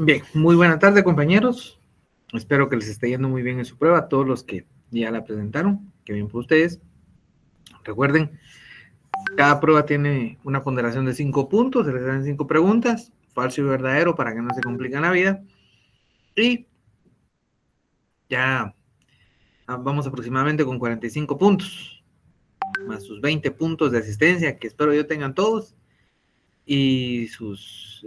Bien, muy buena tarde, compañeros. Espero que les esté yendo muy bien en su prueba. A todos los que ya la presentaron, que bien por ustedes. Recuerden, cada prueba tiene una ponderación de 5 puntos, se les dan 5 preguntas, falso y verdadero, para que no se compliquen la vida. Y ya vamos aproximadamente con 45 puntos, más sus 20 puntos de asistencia, que espero yo tengan todos, y sus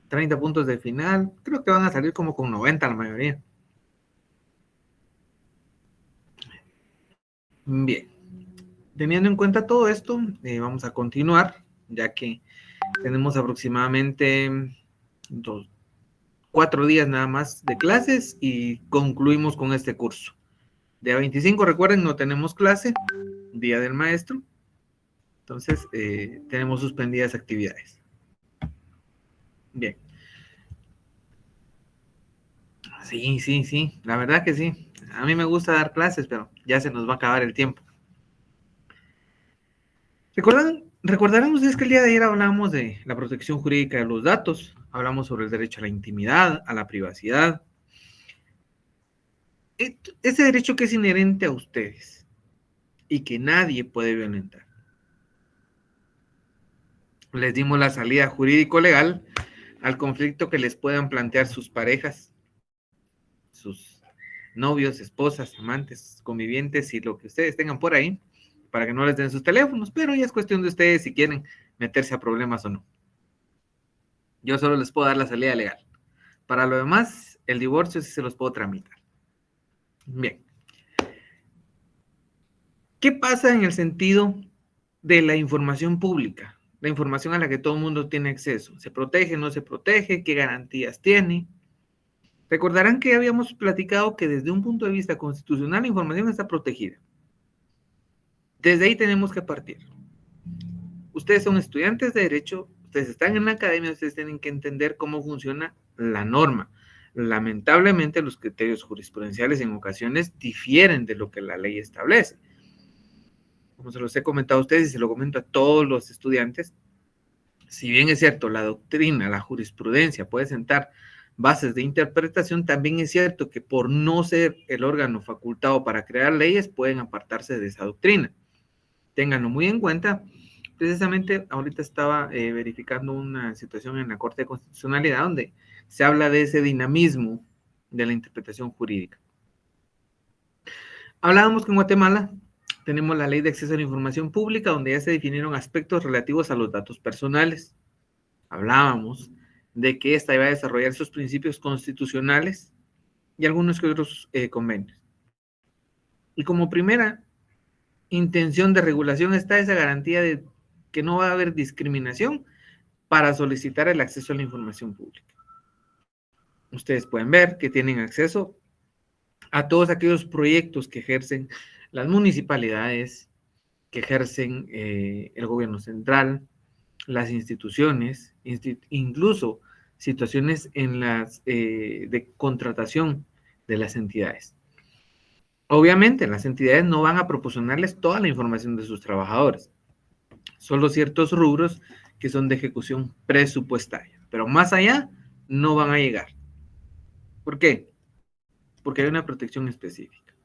30 puntos de final. Creo que van a salir como con 90 la mayoría. Bien, teniendo en cuenta todo esto, vamos a continuar, ya que tenemos aproximadamente 4 días nada más de clases y concluimos con este curso. Día 25, recuerden, no tenemos clase, Día del Maestro, entonces tenemos suspendidas actividades. Bien. Sí, la verdad que sí. A mí me gusta dar clases, pero ya se nos va a acabar el tiempo. Recordarán ustedes que el día de ayer hablamos de la protección jurídica de los datos, hablamos sobre el derecho a la intimidad, a la privacidad, ese derecho que es inherente a ustedes y que nadie puede violentar. Les dimos la salida jurídico-legal al conflicto que les puedan plantear sus parejas, sus novios, esposas, amantes, convivientes y lo que ustedes tengan por ahí, para que no les den sus teléfonos, pero ya es cuestión de ustedes si quieren meterse a problemas o no. Yo solo les puedo dar la salida legal. Para lo demás, el divorcio sí se los puedo tramitar. Bien. ¿Qué pasa en el sentido de la información pública? La información a la que todo el mundo tiene acceso. ¿Se protege, no se protege? ¿Qué garantías tiene? Recordarán que habíamos platicado que desde un punto de vista constitucional la información está protegida. Desde ahí tenemos que partir. Ustedes son estudiantes de derecho, ustedes están en la academia, ustedes tienen que entender cómo funciona la norma. Lamentablemente los criterios jurisprudenciales en ocasiones difieren de lo que la ley establece. Como se los he comentado a ustedes y se lo comento a todos los estudiantes, si bien es cierto, la doctrina, la jurisprudencia puede sentar bases de interpretación, también es cierto que por no ser el órgano facultado para crear leyes, pueden apartarse de esa doctrina. Ténganlo muy en cuenta. Precisamente ahorita estaba verificando una situación en la Corte de Constitucionalidad donde se habla de ese dinamismo de la interpretación jurídica. Hablábamos que en Guatemala tenemos la Ley de Acceso a la Información Pública, donde ya se definieron aspectos relativos a los datos personales. Hablábamos de que esta iba a desarrollar sus principios constitucionales y algunos que otros convenios. Y como primera intención de regulación está esa garantía de que no va a haber discriminación para solicitar el acceso a la información pública. Ustedes pueden ver que tienen acceso a todos aquellos proyectos que ejercen las municipalidades, que ejercen el gobierno central, las instituciones, incluso situaciones en las de contratación de las entidades. Obviamente, las entidades no van a proporcionarles toda la información de sus trabajadores, solo ciertos rubros que son de ejecución presupuestaria, pero más allá no van a llegar. ¿Por qué? Porque hay una protección específica.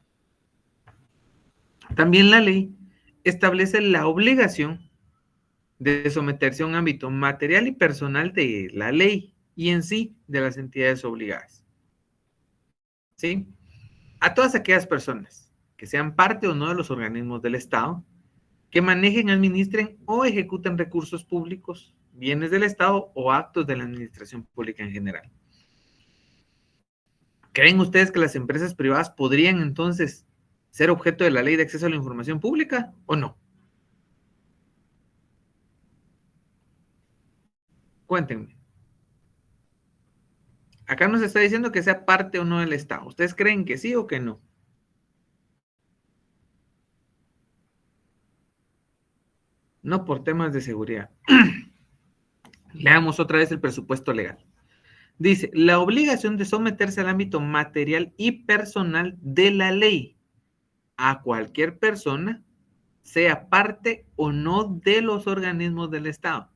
También la ley establece la obligación de someterse a un ámbito material y personal de la ley y en sí de las entidades obligadas. ¿Sí? A todas aquellas personas que sean parte o no de los organismos del Estado, que manejen, administren o ejecuten recursos públicos, bienes del Estado o actos de la administración pública en general. ¿Creen ustedes que las empresas privadas podrían entonces ser objeto de la ley de acceso a la información pública o no? Cuéntenme. Acá nos está diciendo que sea parte o no del Estado. ¿Ustedes creen que sí o que no? No por temas de seguridad. Leamos otra vez el presupuesto legal. Dice, la obligación de someterse al ámbito material y personal de la ley a cualquier persona, sea parte o no de los organismos del Estado.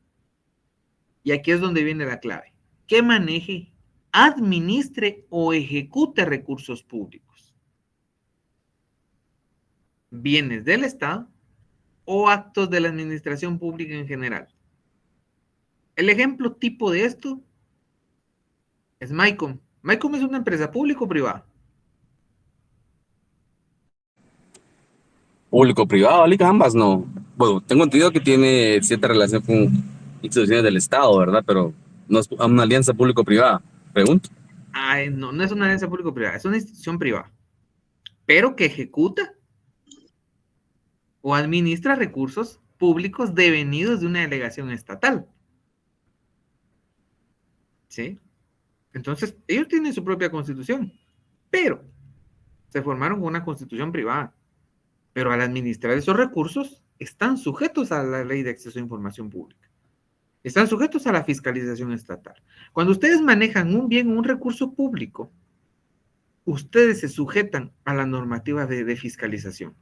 Y aquí es donde viene la clave. que maneje, administre o ejecute recursos públicos, bienes del Estado o actos de la administración pública en general. El ejemplo tipo de esto es MyCom. MyCom es una empresa pública o privada. Público-privado, liga, ambas no. Bueno, tengo entendido que tiene cierta relación con instituciones del Estado, ¿verdad? Pero no es una alianza público-privada. Pregunto. Ay, no, no es una alianza público-privada, es una institución privada, pero que ejecuta o administra recursos públicos devenidos de una delegación estatal. ¿Sí? Entonces, ellos tienen su propia constitución, pero se formaron con una constitución privada. Pero al administrar esos recursos, están sujetos a la ley de acceso a información pública. Están sujetos a la fiscalización estatal. Cuando ustedes manejan un bien o un recurso público, ustedes se sujetan a la normativa de fiscalización.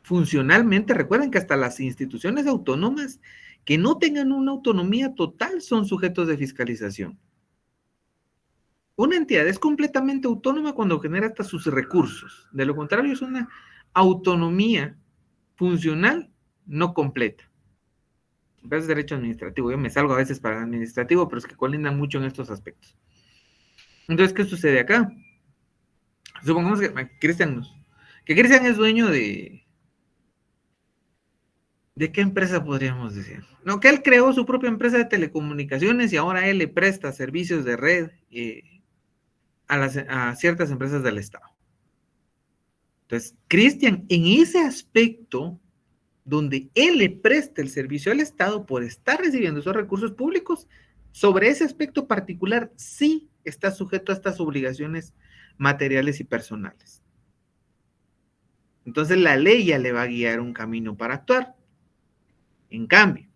Funcionalmente, recuerden que hasta las instituciones autónomas que no tengan una autonomía total son sujetos de fiscalización. Una entidad es completamente autónoma cuando genera hasta sus recursos. De lo contrario, es una autonomía funcional no completa. Es derecho administrativo. Yo me salgo a veces para el administrativo, pero es que colindan mucho en estos aspectos. Entonces, ¿qué sucede acá? Supongamos que Cristian es dueño de... ¿De qué empresa podríamos decir? No, que él creó su propia empresa de telecomunicaciones y ahora él le presta servicios de red a ciertas empresas del Estado. Entonces, Cristian, en ese aspecto donde él le presta el servicio al Estado por estar recibiendo esos recursos públicos, sobre ese aspecto particular sí está sujeto a estas obligaciones materiales y personales. Entonces, la ley ya le va a guiar un camino para actuar. En cambio,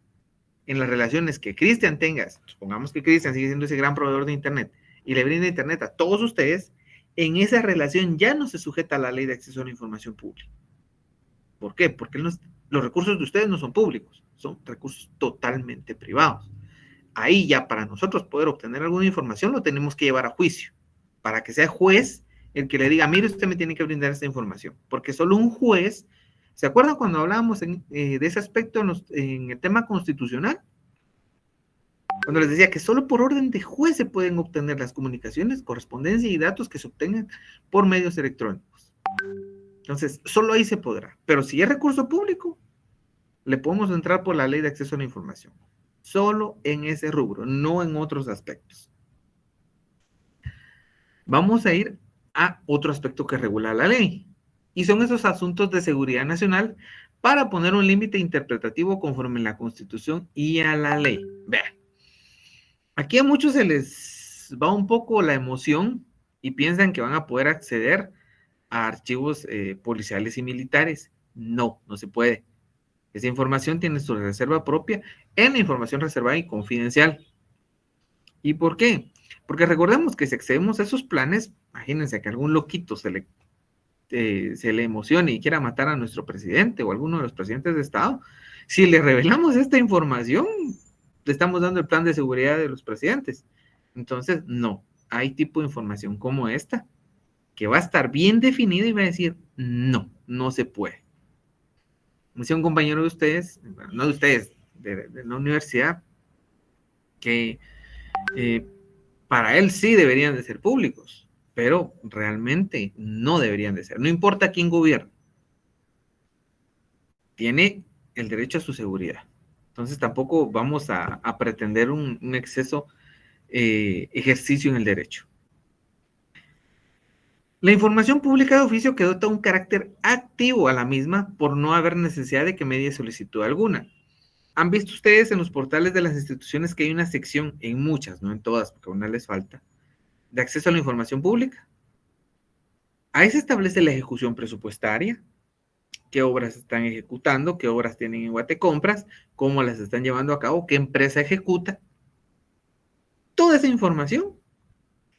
en las relaciones que Cristian tenga, supongamos que Cristian sigue siendo ese gran proveedor de Internet y le brinda Internet a todos ustedes, en esa relación ya no se sujeta a la ley de acceso a la información pública. ¿Por qué? Porque los recursos de ustedes no son públicos, son recursos totalmente privados. Ahí ya para nosotros poder obtener alguna información lo tenemos que llevar a juicio, para que sea juez el que le diga, mire, usted me tiene que brindar esta información, porque solo un juez. ¿Se acuerdan cuando hablábamos de ese aspecto en el tema constitucional? Cuando les decía que solo por orden de juez se pueden obtener las comunicaciones, correspondencia y datos que se obtengan por medios electrónicos. Entonces, solo ahí se podrá. Pero si es recurso público, le podemos entrar por la ley de acceso a la información. Solo en ese rubro, no en otros aspectos. Vamos a ir a otro aspecto que regula la ley. Y son esos asuntos de seguridad nacional para poner un límite interpretativo conforme a la Constitución y a la ley. Vean, aquí a muchos se les va un poco la emoción y piensan que van a poder acceder a archivos policiales y militares. No, no se puede. Esa información tiene su reserva propia en la información reservada y confidencial. ¿Y por qué? Porque recordemos que si accedemos a esos planes, imagínense que algún loquito se le emocione y quiera matar a nuestro presidente o a alguno de los presidentes de Estado, si le revelamos esta información, le estamos dando el plan de seguridad de los presidentes. Entonces, no, hay tipo de información como esta que va a estar bien definida y va a decir, no, no se puede. Me decía un compañero de ustedes, no de ustedes, de la universidad, que para él sí deberían de ser públicos, pero realmente no deberían de ser. No importa quién gobierne, tiene el derecho a su seguridad. Entonces tampoco vamos a pretender un exceso ejercicio en el derecho. La información pública de oficio que dota un carácter activo a la misma por no haber necesidad de que medie solicitud alguna. ¿Han visto ustedes en los portales de las instituciones que hay una sección, en muchas, no en todas, porque a una les falta, de acceso a la información pública? Ahí se establece la ejecución presupuestaria, qué obras están ejecutando, qué obras tienen en Guatecompras, cómo las están llevando a cabo, qué empresa ejecuta. Toda esa información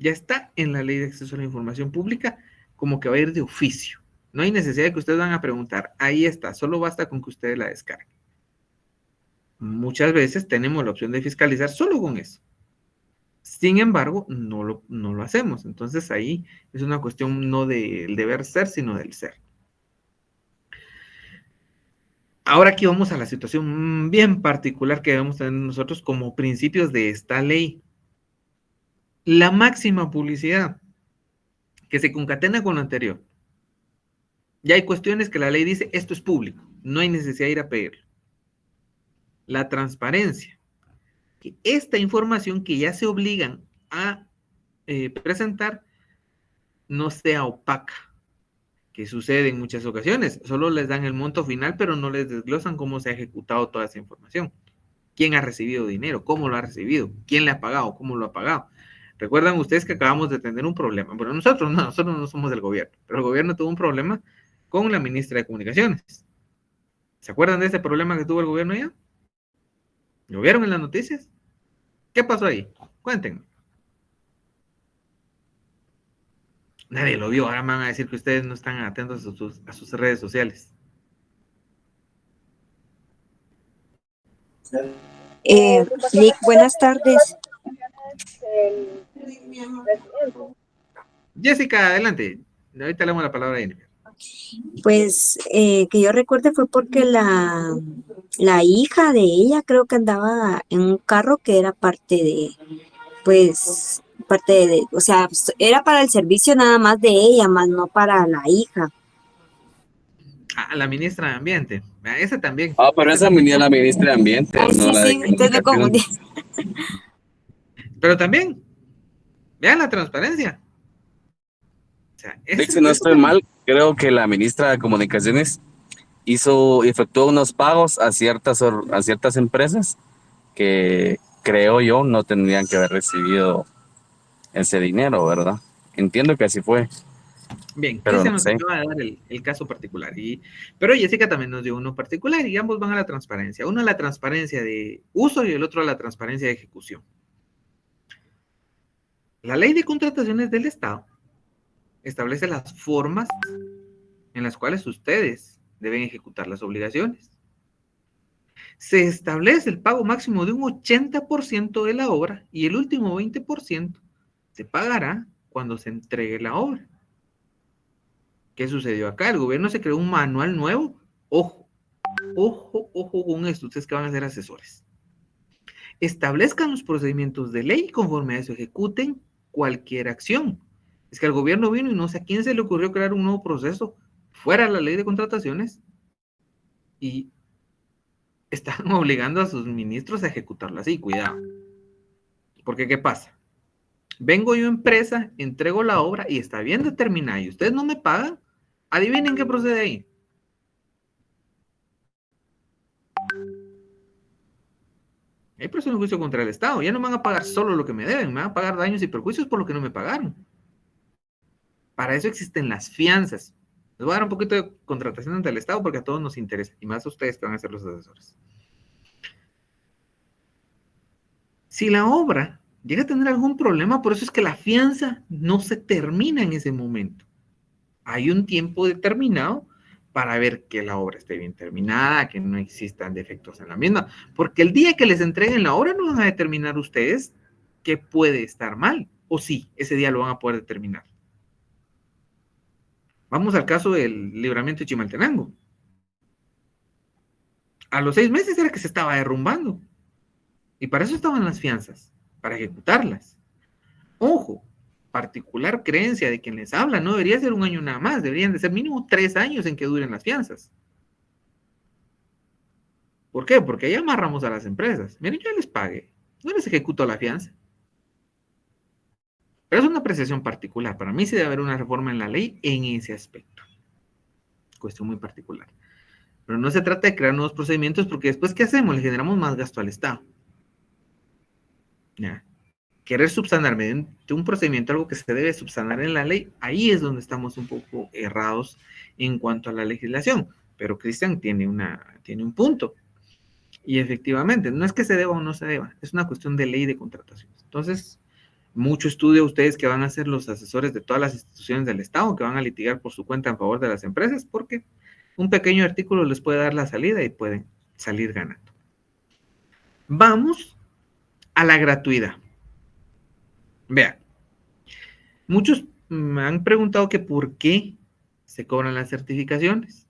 ya está en la ley de acceso a la información pública, como que va a ir de oficio. No hay necesidad de que ustedes van a preguntar, ahí está, solo basta con que ustedes la descarguen. Muchas veces tenemos la opción de fiscalizar solo con eso. Sin embargo, no lo hacemos. Entonces ahí es una cuestión no del deber ser, sino del ser. Ahora aquí vamos a la situación bien particular que debemos tener nosotros como principios de esta ley. La máxima publicidad que se concatena con lo anterior. Ya hay cuestiones que la ley dice, esto es público, no hay necesidad de ir a pedirlo. La transparencia. Que esta información que ya se obligan a presentar no sea opaca, que sucede en muchas ocasiones. Solo les dan el monto final, pero no les desglosan cómo se ha ejecutado toda esa información. ¿Quién ha recibido dinero? ¿Cómo lo ha recibido? ¿Quién le ha pagado? ¿Cómo lo ha pagado? Recuerdan ustedes que acabamos de tener un problema. Bueno, nosotros no somos del gobierno, pero el gobierno tuvo un problema con la ministra de Comunicaciones. ¿Se acuerdan de ese problema que tuvo el gobierno allá? ¿Lo vieron en las noticias? ¿Qué pasó ahí? Cuéntenme. Nadie lo vio. Ahora me van a decir que ustedes no están atentos a sus redes sociales. Nick, buenas tardes. Jessica, adelante. Ahorita le damos la palabra a Jennifer. Pues que yo recuerde fue porque la hija de ella creo que andaba en un carro que era o sea, era para el servicio nada más de ella, más no para la hija. La ministra de Ambiente. Ese también. Pero esa es la ministra de Ambiente, Ay, no sí, la sí, de entonces me confundí. Comunicación. Pero también, vean la transparencia. O sea, Si no estoy mal, creo que la ministra de Comunicaciones efectuó unos pagos a ciertas empresas que creo yo no tendrían que haber recibido ese dinero, ¿verdad? Entiendo que así fue. Bien, pero Cristian no nos sé. acaba de dar el caso particular, pero Jessica también nos dio uno particular y ambos van a la transparencia. Uno a la transparencia de uso y el otro a la transparencia de ejecución. La ley de contrataciones del Estado establece las formas en las cuales ustedes deben ejecutar las obligaciones. Se establece el pago máximo de un 80% de la obra y el último 20% se pagará cuando se entregue la obra. ¿Qué sucedió acá? El gobierno se creó un manual nuevo. Ojo con esto, ustedes que van a ser asesores. Establezcan los procedimientos de ley y conforme a eso ejecuten cualquier acción. Es que el gobierno vino y no sé a quién se le ocurrió crear un nuevo proceso fuera de la ley de contrataciones y están obligando a sus ministros a ejecutarlo así. Cuidado. Porque ¿qué pasa? Vengo yo empresa, entrego la obra y está bien determinada y ustedes no me pagan. Adivinen qué procede ahí. Hay preso en juicio contra el Estado. Ya no me van a pagar solo lo que me deben, me van a pagar daños y perjuicios por lo que no me pagaron. Para eso existen las fianzas. Les voy a dar un poquito de contratación ante el Estado porque a todos nos interesa, y más a ustedes que van a ser los asesores. Si la obra llega a tener algún problema, por eso es que la fianza no se termina en ese momento. Hay un tiempo determinado para ver que la obra esté bien terminada, que no existan defectos en la misma, porque el día que les entreguen la obra no van a determinar ustedes qué puede estar mal, o sí, ese día lo van a poder determinar. Vamos al caso del libramiento de Chimaltenango. A los 6 meses era que se estaba derrumbando, y para eso estaban las fianzas, para ejecutarlas. Ojo, particular creencia de quien les habla, no debería ser un año nada más, deberían de ser mínimo 3 años en que duren las fianzas. ¿Por qué? Porque ahí amarramos a las empresas. Miren, yo les pagué, no les ejecuto la fianza. Pero es una apreciación particular. Para mí sí debe haber una reforma en la ley en ese aspecto. Cuestión muy particular. Pero no se trata de crear nuevos procedimientos porque después, ¿qué hacemos? Le generamos más gasto al Estado. ¿Ya? Querer subsanar mediante un procedimiento algo que se debe subsanar en la ley, ahí es donde estamos un poco errados en cuanto a la legislación. Pero Cristian tiene un punto. Y efectivamente, no es que se deba o no se deba, es una cuestión de ley de contrataciones. Entonces, mucho estudio ustedes que van a ser los asesores de todas las instituciones del Estado, que van a litigar por su cuenta en favor de las empresas, porque un pequeño artículo les puede dar la salida y pueden salir ganando. Vamos a la gratuidad. Vean, muchos me han preguntado que por qué se cobran las certificaciones.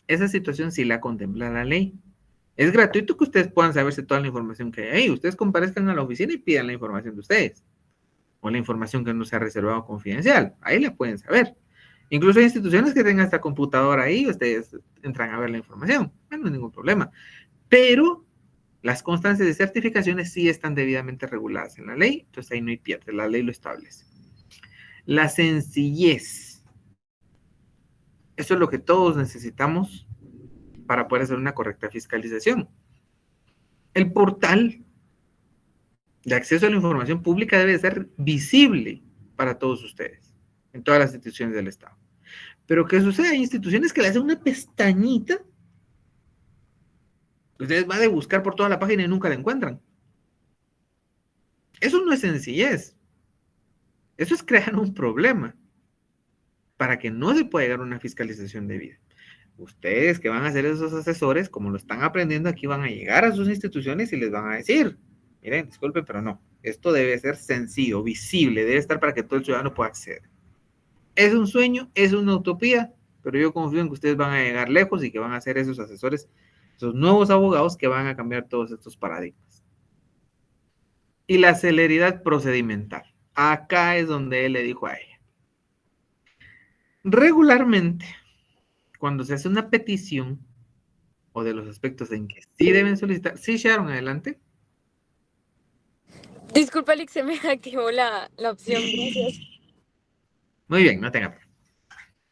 Esa situación sí la contempla la ley. Es gratuito que ustedes puedan saberse toda la información que hay ahí. Ustedes comparezcan a la oficina y pidan la información de ustedes. O la información que no sea reservada o confidencial. Ahí la pueden saber. Incluso hay instituciones que tengan esta computadora ahí, ustedes entran a ver la información. No hay ningún problema. Pero las constancias de certificaciones sí están debidamente reguladas en la ley. Entonces ahí no hay pierde. La ley lo establece. La sencillez. Eso es lo que todos necesitamos para poder hacer una correcta fiscalización. El portal de acceso a la información pública debe ser visible para todos ustedes, en todas las instituciones del Estado. Pero ¿qué sucede? Hay instituciones que le hacen una pestañita, ustedes van a buscar por toda la página y nunca la encuentran. Eso no es sencillez. Eso es crear un problema para que no se pueda llegar a una fiscalización debida. Ustedes que van a ser esos asesores, como lo están aprendiendo aquí, van a llegar a sus instituciones y les van a decir, miren, disculpen, pero no, esto debe ser sencillo, visible, debe estar para que todo el ciudadano pueda acceder. Es un sueño, es una utopía, pero yo confío en que ustedes van a llegar lejos y que van a ser esos asesores, esos nuevos abogados que van a cambiar todos estos paradigmas. Y la celeridad procedimental. Acá es donde él le dijo a ella. Regularmente, cuando se hace una petición o de los aspectos en que sí deben solicitar, sí, Sharon, adelante. Disculpa, Alex, se me activó la opción, gracias. Muy bien, no tenga problema.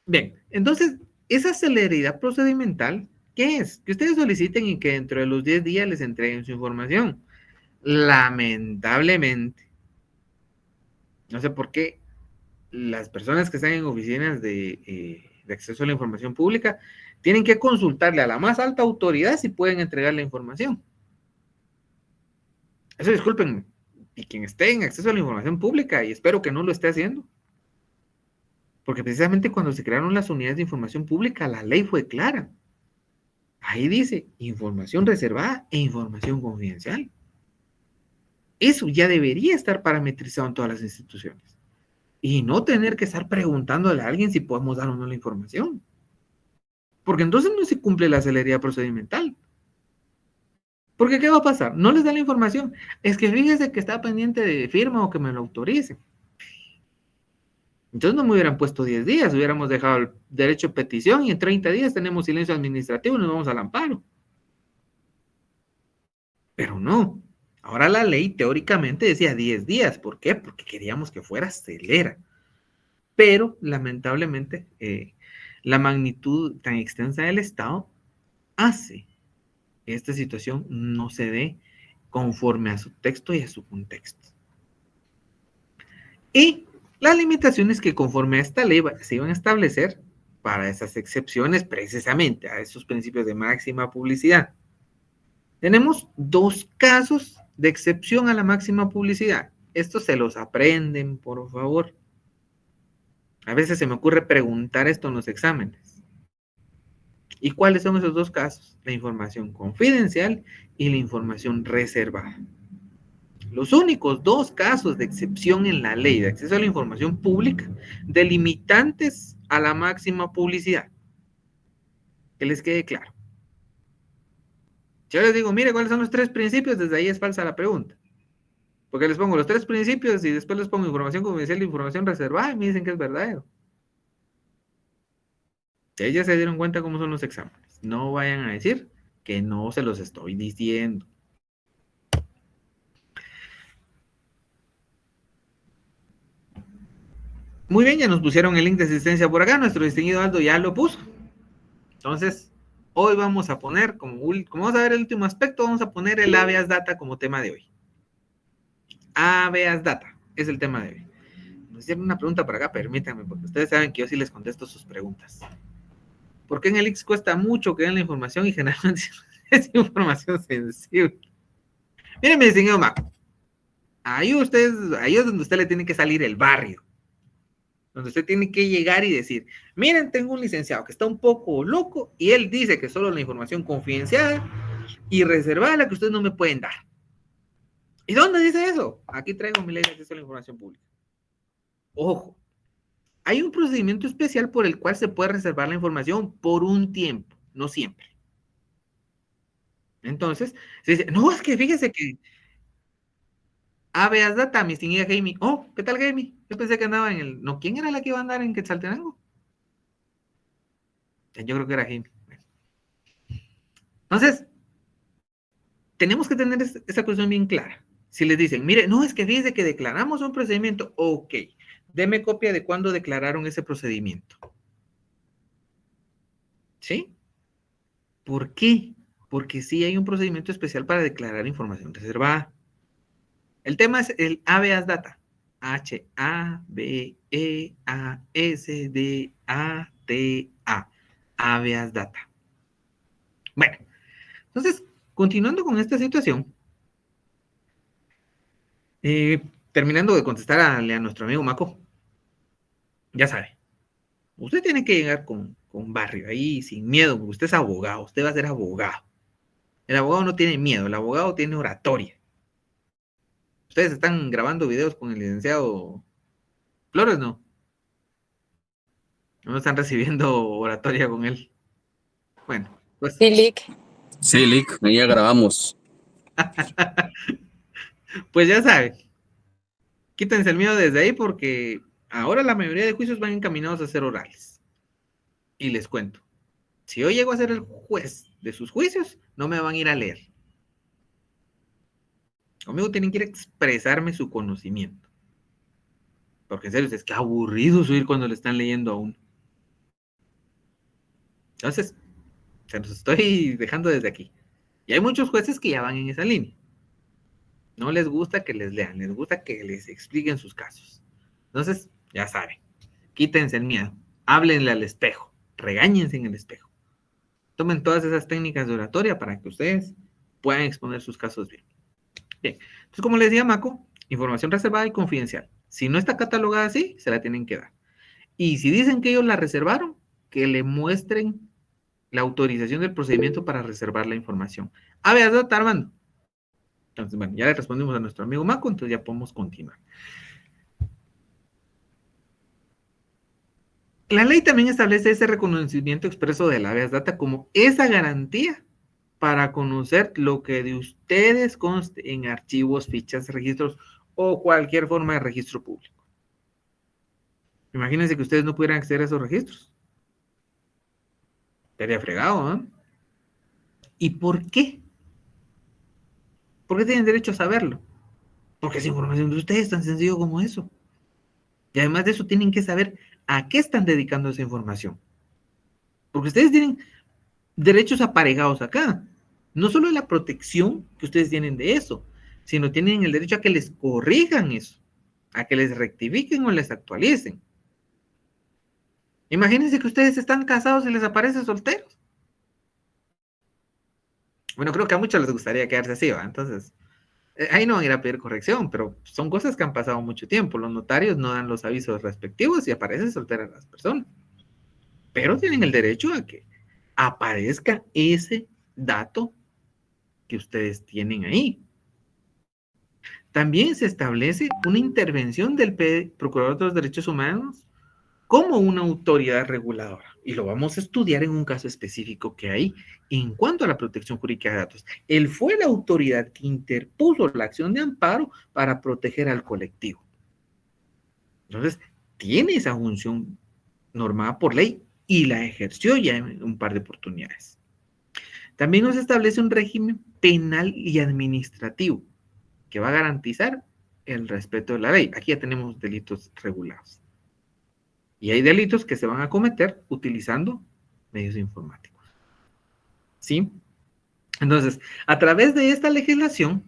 Bien, entonces, esa celeridad procedimental, ¿qué es? Que ustedes soliciten y que dentro de los 10 días les entreguen su información. Lamentablemente, no sé por qué las personas que están en oficinas de acceso a la información pública tienen que consultarle a la más alta autoridad si pueden entregar la información. Eso discúlpenme. Y quien esté en acceso a la información pública, y espero que no lo esté haciendo, porque precisamente cuando se crearon las unidades de información pública, la ley fue clara. Ahí dice información reservada e información confidencial. Eso ya debería estar parametrizado en todas las instituciones. Y no tener que estar preguntándole a alguien si podemos dar o no la información. Porque entonces no se cumple la celeridad procedimental. Porque ¿qué va a pasar? No les da la información. Es que fíjese que está pendiente de firma o que me lo autorice. Entonces no me hubieran puesto 10 días, hubiéramos dejado el derecho a petición y en 30 días tenemos silencio administrativo y nos vamos al amparo. Pero no. Ahora la ley teóricamente decía 10 días. ¿Por qué? Porque queríamos que fuera celera. Pero lamentablemente la magnitud tan extensa del Estado hace que esta situación no se dé conforme a su texto y a su contexto. Y las limitaciones que conforme a esta ley se iban a establecer para esas excepciones precisamente a esos principios de máxima publicidad. Tenemos 2 casos de excepción a la máxima publicidad. Estos se los aprenden, por favor. A veces se me ocurre preguntar esto en los exámenes. ¿Y cuáles son esos 2 casos? La información confidencial y la información reservada. Los únicos 2 casos de excepción en la ley de acceso a la información pública delimitantes a la máxima publicidad. Que les quede claro. Yo les digo, mire, ¿cuáles son los 3 principios? Desde ahí es falsa la pregunta. Porque les pongo los 3 principios y después les pongo información confidencial e información reservada y me dicen que es verdadero. Ellas se dieron cuenta cómo son los exámenes. No vayan a decir que no se los estoy diciendo. Muy bien, ya nos pusieron el link de asistencia por acá. Nuestro distinguido Aldo ya lo puso. Entonces, hoy vamos a poner, como vamos a ver el último aspecto, vamos a poner el habeas data como tema de hoy. Habeas data es el tema de hoy. Nos hicieron una pregunta por acá, permítanme, porque ustedes saben que yo sí les contesto sus preguntas. ¿Por qué en el X cuesta mucho que den la información y generalmente es información sensible? Miren, mi distinguido Mac. Ahí es donde usted le tiene que salir el barrio. Donde usted tiene que llegar y decir, miren, tengo un licenciado que está un poco loco y él dice que solo la información confidencial y reservada la que ustedes no me pueden dar. ¿Y dónde dice eso? Aquí traigo mi ley de acceso a la información pública. Ojo, hay un procedimiento especial por el cual se puede reservar la información por un tiempo, no siempre. Entonces, se dice, no, es que fíjese que Habeas Data, mi distinguida Jamie. Oh, ¿qué tal, Jamie? Yo pensé que andaba en el... No, ¿quién era la que iba a andar en Quetzaltenango? Yo creo que era Jamie. Entonces, tenemos que tener esa cuestión bien clara. Si les dicen, mire, no, es que fíjese que declaramos un procedimiento, ok, deme copia de cuándo declararon ese procedimiento. ¿Sí? ¿Por qué? Porque sí hay un procedimiento especial para declarar información reservada. El tema es el Habeas Data. H-A-B-E-A-S-D-A-T-A. Habeas Data. Bueno, entonces, continuando con esta situación, terminando de contestarle a nuestro amigo Maco, ya sabe, usted tiene que llegar con barrio ahí, sin miedo, porque usted es abogado, usted va a ser abogado. El abogado no tiene miedo, el abogado tiene oratoria. Ustedes están grabando videos con el licenciado Flores, ¿no? No están recibiendo oratoria con él. Bueno, pues... Silic. Sí, Lick, ahí ya grabamos. Pues ya saben, quítense el miedo desde ahí porque ahora la mayoría de juicios van encaminados a ser orales. Y les cuento, si yo llego a ser el juez de sus juicios, no me van a ir a leer. Conmigo tienen que ir a expresarme su conocimiento. Porque en serio, es que aburrido oír cuando le están leyendo a uno. Entonces, se los estoy dejando desde aquí. Y hay muchos jueces que ya van en esa línea. No les gusta que les lean, les gusta que les expliquen sus casos. Entonces, ya saben, quítense el miedo, háblenle al espejo, regáñense en el espejo. Tomen todas esas técnicas de oratoria para que ustedes puedan exponer sus casos bien. Bien, entonces como les decía Maco, información reservada y confidencial. Si no está catalogada así, se la tienen que dar. Y si dicen que ellos la reservaron, que le muestren la autorización del procedimiento para reservar la información. A ver, ¿dónde está Armando? Entonces, bueno, ya le respondimos a nuestro amigo Maco, entonces ya podemos continuar. La ley también establece ese reconocimiento expreso de la habeas data como esa garantía para conocer lo que de ustedes conste en archivos, fichas, registros o cualquier forma de registro público. Imagínense que ustedes no pudieran acceder a esos registros. Estaría fregado, ¿eh? ¿Y por qué? ¿Por qué tienen derecho a saberlo? Porque es información de ustedes, tan sencillo como eso. Y además de eso, tienen que saber a qué están dedicando esa información. Porque ustedes tienen derechos aparejados acá. No solo la protección que ustedes tienen de eso, sino tienen el derecho a que les corrijan eso, a que les rectifiquen o les actualicen. Imagínense que ustedes están casados y les aparecen solteros. Bueno, creo que a muchos les gustaría quedarse así, ¿va? Entonces, ahí no van a ir a pedir corrección, pero son cosas que han pasado mucho tiempo. Los notarios no dan los avisos respectivos y aparecen solteras las personas. Pero tienen el derecho a que aparezca ese dato que ustedes tienen ahí. También se establece una intervención del Procurador de los Derechos Humanos como una autoridad reguladora. Y lo vamos a estudiar en un caso específico que hay en cuanto a la protección jurídica de datos. Él fue la autoridad que interpuso la acción de amparo para proteger al colectivo. Entonces, tiene esa función normada por ley y la ejerció ya en un par de oportunidades. También nos establece un régimen penal y administrativo que va a garantizar el respeto de la ley. Aquí ya tenemos delitos regulados. Y hay delitos que se van a cometer utilizando medios informáticos. ¿Sí? Entonces, a través de esta legislación,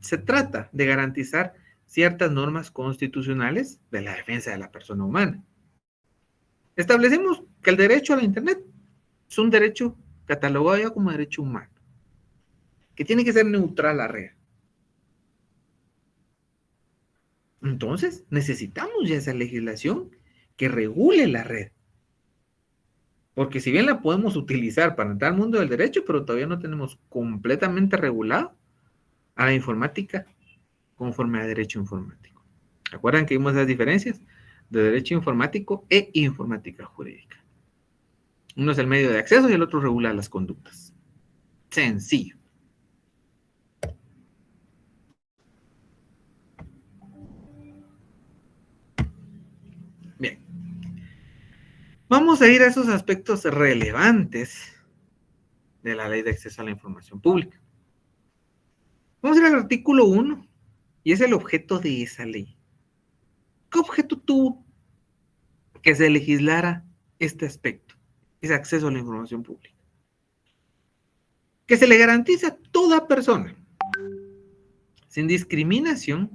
se trata de garantizar ciertas normas constitucionales de la defensa de la persona humana. Establecemos que el derecho a la Internet es un derecho catalogado ya como derecho humano, que tiene que ser neutral a la red. Entonces, necesitamos ya esa legislación que regule la red. Porque si bien la podemos utilizar para entrar al mundo del derecho, pero todavía no tenemos completamente regulado a la informática conforme a derecho informático. ¿Recuerdan que vimos las diferencias de derecho informático e informática jurídica? Uno es el medio de acceso y el otro regula las conductas. Sencillo. Bien. Vamos a ir a esos aspectos relevantes de la Ley de Acceso a la Información Pública. Vamos a ir al artículo 1 y es el objeto de esa ley. ¿Qué objeto tuvo que se legislara este aspecto? Ese acceso a la información pública. Que se le garantice a toda persona, sin discriminación,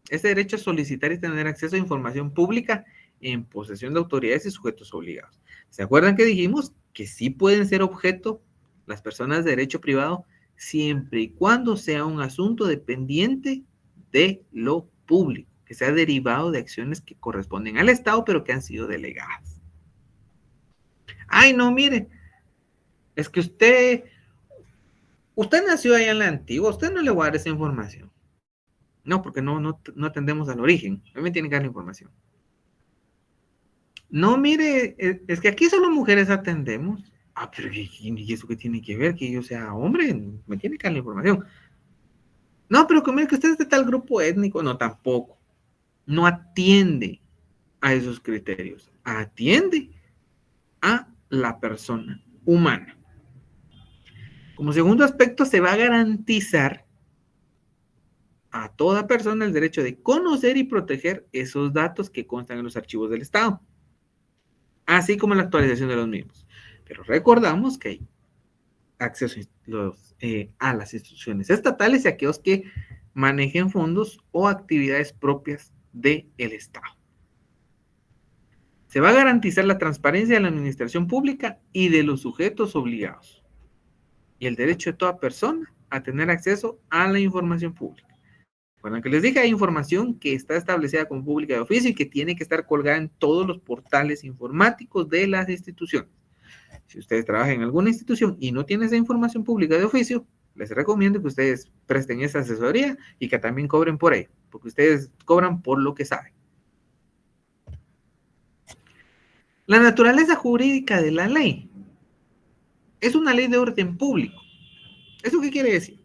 ese derecho a solicitar y tener acceso a información pública en posesión de autoridades y sujetos obligados. ¿Se acuerdan que dijimos que sí pueden ser objeto las personas de derecho privado siempre y cuando sea un asunto dependiente de lo público, que sea derivado de acciones que corresponden al Estado, pero que han sido delegadas? Ay, no, mire, es que usted nació allá en la antigua, usted no le va a dar esa información. No, porque no atendemos al origen, a mí me tiene que dar la información. No, mire, es que aquí solo mujeres atendemos. Ah, pero ¿y eso qué tiene que ver? Que yo sea hombre, me tiene que dar la información. No, pero como es que usted es de tal grupo étnico, no, tampoco. No atiende a esos criterios. Atiende a la persona humana. Como segundo aspecto, se va a garantizar a toda persona el derecho de conocer y proteger esos datos que constan en los archivos del Estado, así como la actualización de los mismos. Pero recordamos que hay acceso a las instituciones estatales y a aquellos que manejen fondos o actividades propias del Estado. Se va a garantizar la transparencia de la administración pública y de los sujetos obligados, y el derecho de toda persona a tener acceso a la información pública. Bueno, que les dije, hay información que está establecida como pública de oficio y que tiene que estar colgada en todos los portales informáticos de las instituciones. Si ustedes trabajan en alguna institución y no tienen esa información pública de oficio, les recomiendo que ustedes presten esa asesoría y que también cobren por ello, porque ustedes cobran por lo que saben. La naturaleza jurídica de la ley es una ley de orden público. ¿Eso qué quiere decir?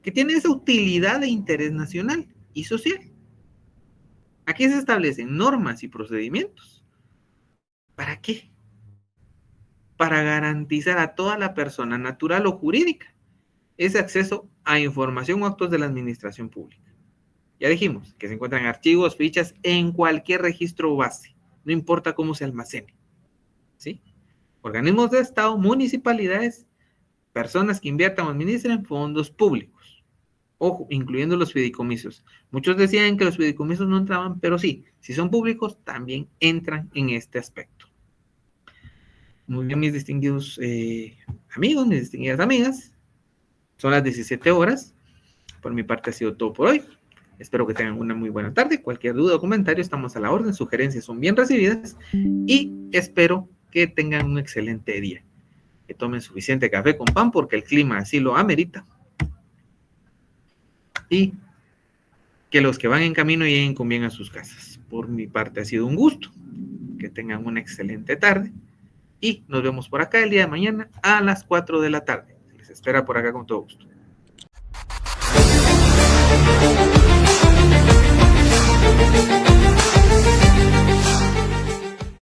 Que tiene esa utilidad de interés nacional y social. Aquí se establecen normas y procedimientos. ¿Para qué? Para garantizar a toda la persona natural o jurídica ese acceso a información o actos de la administración pública. Ya dijimos que se encuentran archivos, fichas en cualquier registro o base, no importa cómo se almacene. ¿Sí? Organismos de Estado, municipalidades, personas que inviertan o administren fondos públicos. Ojo, incluyendo los fideicomisos. Muchos decían que los fideicomisos no entraban, pero sí, si son públicos, también entran en este aspecto. Muy bien, mis distinguidos amigos, mis distinguidas amigas. Son las 17 horas. Por mi parte ha sido todo por hoy. Espero que tengan una muy buena tarde. Cualquier duda o comentario, estamos a la orden. Sugerencias son bien recibidas. Y espero que tengan un excelente día. Que tomen suficiente café con pan porque el clima así lo amerita. Y que los que van en camino lleguen con bien a sus casas. Por mi parte ha sido un gusto. Que tengan una excelente tarde. Y nos vemos por acá el día de mañana a las 4 de la tarde. Se les espera por acá con todo gusto.